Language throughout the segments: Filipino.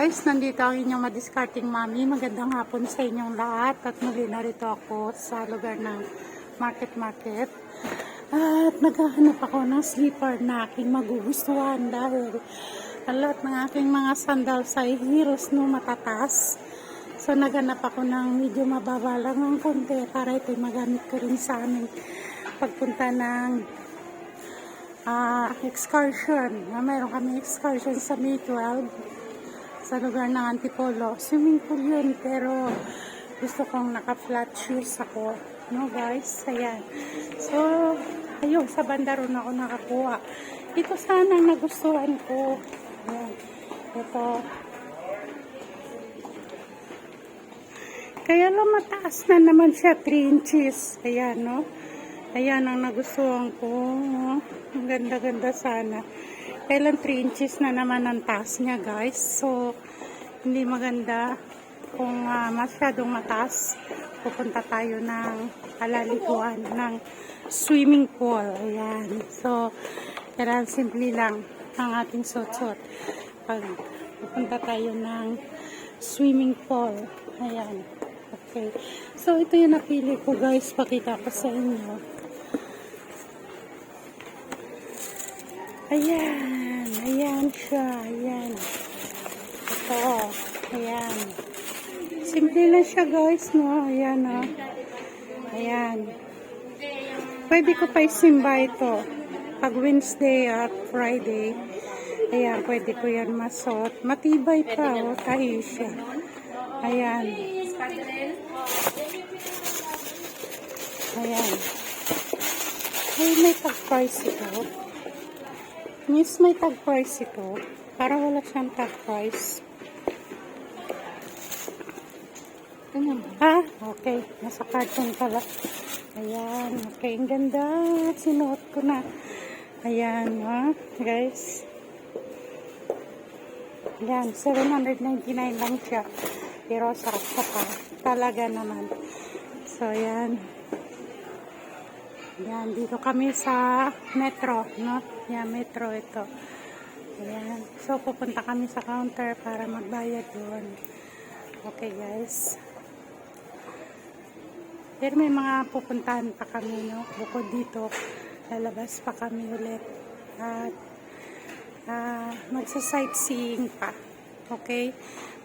guys, nandito ang inyong madiscarding mami. Magandang hapon sa inyong lahat. At muli narito ako sa lugar ng market. At naghahanap ako ng slipper na aking magugustuhan dahil ang lahat ng aking mga sandals ay heels no matatas. So naghanap ako ng medyo mababa lang ng konti para ito'y magamit ko rin sa aming pagpunta ng excursion. Mayroon kami excursion sa May 12 sa lugar ng Antipolo. Swimming pool yun, pero gusto kong naka-flat shoes ako. No guys, ayan. So, ayun, sa bandaron ako nakakuha. Ito sana ang nagustuhan ko. Ayan. Ito. Kaya lang mataas na naman siya, 3 inches. Ayan, no? Ayan ang nagustuhan ko. No? Ang ganda-ganda sana. Kailan 3 inches na naman ang taas niya, guys. So, hindi maganda kung masyadong mataas. Pupunta tayo ng kalaliguan ng swimming pool. Ayan. So, kailangan simple lang ang ating suot-suot pag pupunta tayo ng swimming pool. Ayan. Okay. So, ito yung napili ko, guys. Pakita ko sa inyo. Ayan. Ayan siya. Ayan. Ito. Ayan. Simple lang siya, guys, no? Ayan, no? Ayan. Pwede ko pa isimba ito. Pag Wednesday at Friday. Ayan, pwede ko yan masot. Matibay pa, oh. Tahi siya. Ayan. Ayan. Ay, may tag-price ito. Miss, may tag-price ito. Para wala siyang tag-price. Ah, okay. Nasa carton pala. Ayan. Okay, ang ganda. Sinuot ko na. Ayan, ha, guys. Ayan, 799 lang siya. Pero sarap siya pa. Talaga naman. So, ayan. Ayan, dito kami sa metro, no? Ayan, metro ito. Ayan. So, pupunta kami sa counter para magbayad doon. Okay, guys. Pero may mga pupuntahan pa kami, no? Bukod dito, lalabas pa kami ulit. At magsa-sightseeing pa. Okay?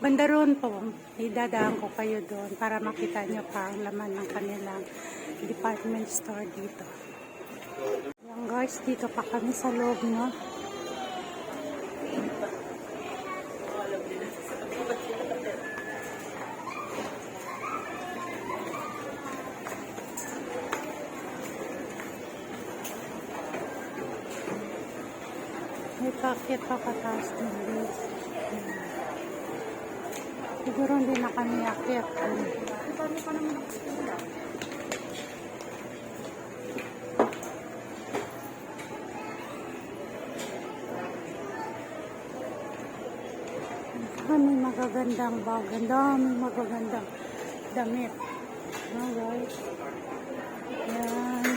Banda roon po, idadaan ko kayo doon para makita nyo pa ang laman ng kanilang department store dito. Ayan guys, dito pa kami sa loob, no? May packet pa pataas din guys. Siguro hindi na kami akit. Kami magagandang bag. Ang dami magagandang damit. No guys. Yan.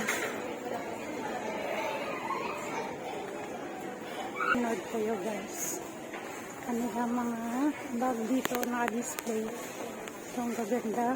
Nood kayo guys. Kanilang mga bag dito naka-display. So, ang gaganda.